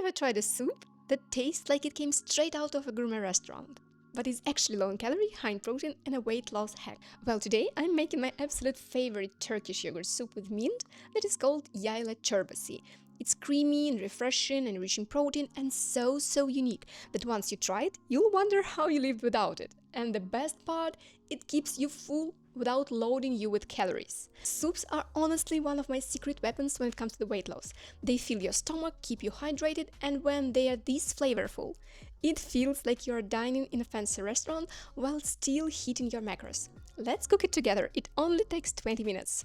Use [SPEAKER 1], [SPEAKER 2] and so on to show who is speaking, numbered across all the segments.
[SPEAKER 1] ever tried a soup that tastes like it came straight out of a gourmet restaurant, but is actually low in calorie, high in protein, and a weight loss hack? Well, today I'm making my absolute favorite Turkish yogurt soup with mint that is called Yayla Çorbası. It's creamy and refreshing and rich in protein and so unique that once you try it, you'll wonder how you lived without it. And the best part, it keeps you full without loading you with calories. Soups are honestly one of my secret weapons when it comes to the weight loss. They fill your stomach, keep you hydrated, and when they are this flavorful, it feels like you're dining in a fancy restaurant while still hitting your macros. Let's cook it together. It only takes 20 minutes.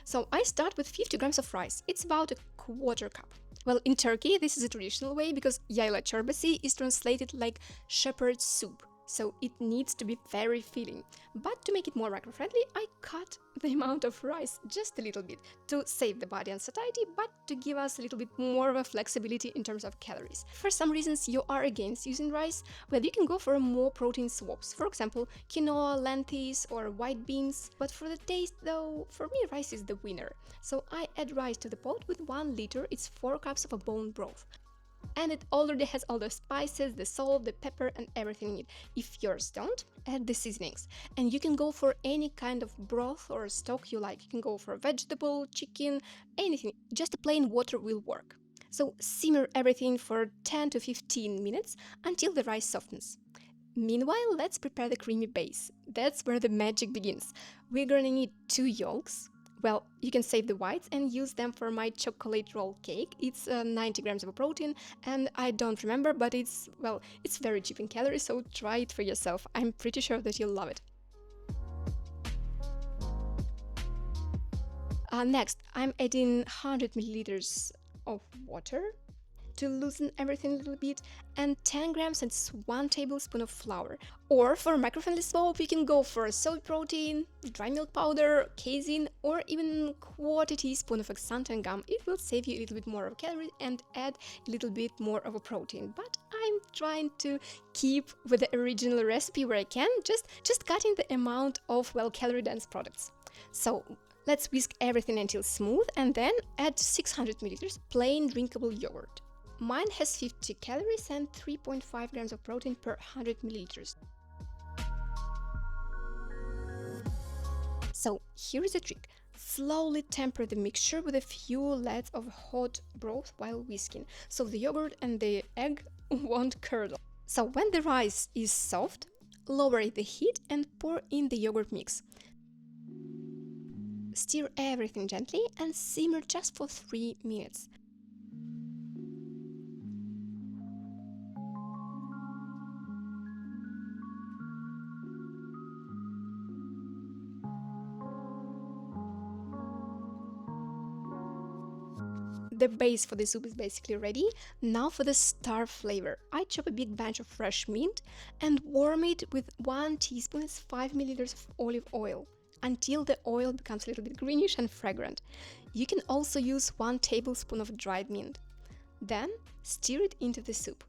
[SPEAKER 1] So I start with 50 grams of rice. It's about a quarter cup. Well, in Turkey, this is a traditional way because Yayla Çorbası is translated like shepherd's soup, so it needs to be very filling. But to make it more macro-friendly, I cut the amount of rice just a little bit to save the body and satiety, but to give us a little bit more of a flexibility in terms of calories. For some reasons you are against using rice, well, you can go for more protein swaps. For example, quinoa, lentils or white beans. But for the taste though, for me rice is the winner. So I add rice to the pot with 1 liter, it's 4 cups of a bone broth. And it already has all the spices, the salt, the pepper and everything in it. If yours don't, add the seasonings. And you can go for any kind of broth or stock you like. You can go for vegetable, chicken, anything. Just a plain water will work. So simmer everything for 10 to 15 minutes until the rice softens. Meanwhile, let's prepare the creamy base. That's where the magic begins. We're gonna need 2 yolks. Well, you can save the whites and use them for my chocolate roll cake. It's 90 grams of protein and I don't remember, but it's very cheap in calories, so try it for yourself. I'm pretty sure that you'll love it. Next, I'm adding 100 milliliters of water to loosen everything a little bit, and 10 grams and 1 tablespoon of flour. Or for a macro-friendly soap, you can go for soy protein, dry milk powder, casein, or even quarter teaspoon of xanthan gum. It will save you a little bit more of calories and add a little bit more of a protein. But I'm trying to keep with the original recipe where I can, just cutting the amount of calorie-dense products. So let's whisk everything until smooth and then add 600 milliliters plain drinkable yogurt. Mine has 50 calories and 3.5 grams of protein per 100 milliliters. So here is the trick. Slowly temper the mixture with a few laps of hot broth while whisking, so the yogurt and the egg won't curdle. So when the rice is soft, lower the heat and pour in the yogurt mix. Stir everything gently and simmer just for 3 minutes. The base for the soup is basically ready. Now for the star flavor. I chop a big bunch of fresh mint and warm it with 1 teaspoon, 5 milliliters of olive oil, until the oil becomes a little bit greenish and fragrant. You can also use 1 tablespoon of dried mint. Then stir it into the soup.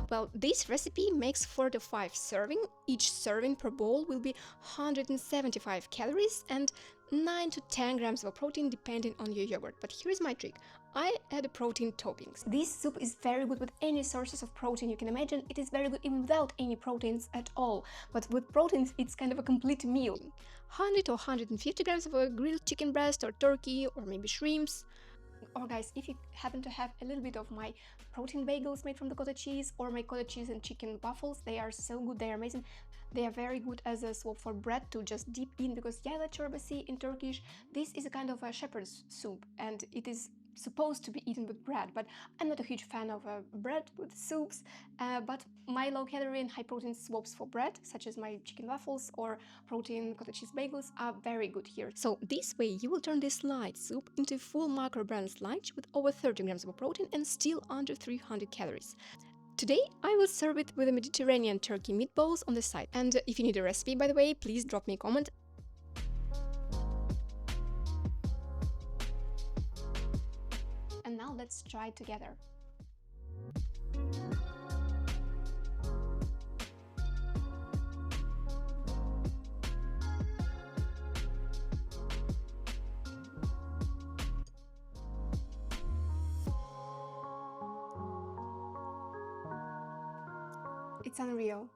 [SPEAKER 1] Well, this recipe makes 4 to 5 servings. Each serving per bowl will be 175 calories and 9 to 10 grams of protein depending on your yogurt. But here's my trick. I add protein toppings. This soup is very good with any sources of protein you can imagine. It is very good even without any proteins at all. But with proteins, it's kind of a complete meal. 100 or 150 grams of a grilled chicken breast or turkey or maybe shrimps. Or guys, if you happen to have a little bit of my protein bagels made from the cottage cheese or my cottage cheese and chicken waffles, they are so good, they are amazing. They are very good as a swap for bread to just dip in, because Yayla Çorbası in Turkish, this is a kind of a shepherd's soup and it is supposed to be eaten with bread, but I'm not a huge fan of bread with soups, but my low-calorie and high-protein swaps for bread, such as my chicken waffles or protein cottage cheese bagels, are very good here. So this way you will turn this light soup into a full macro-balanced lunch with over 30 grams of protein and still under 300 calories. Today I will serve it with a Mediterranean turkey meatballs on the side. And if you need a recipe, by the way, please drop me a comment. And now let's try it together. It's unreal.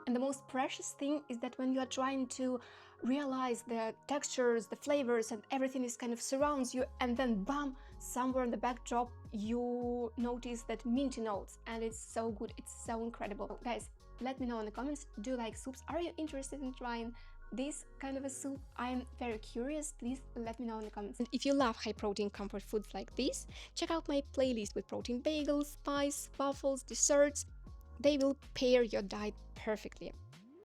[SPEAKER 1] And the most precious thing is that when you are trying to realize the textures, the flavors, and everything is kind of surrounds you, and then bam, somewhere in the backdrop you notice that minty notes, and it's so good, it's so incredible. Guys, let me know in the comments, do you like soups? Are you interested in trying this kind of a soup? I'm very curious. Please let me know in the comments. And if you love high protein comfort foods like this, check out my playlist with protein bagels, pies, waffles, desserts. They will pair your diet perfectly.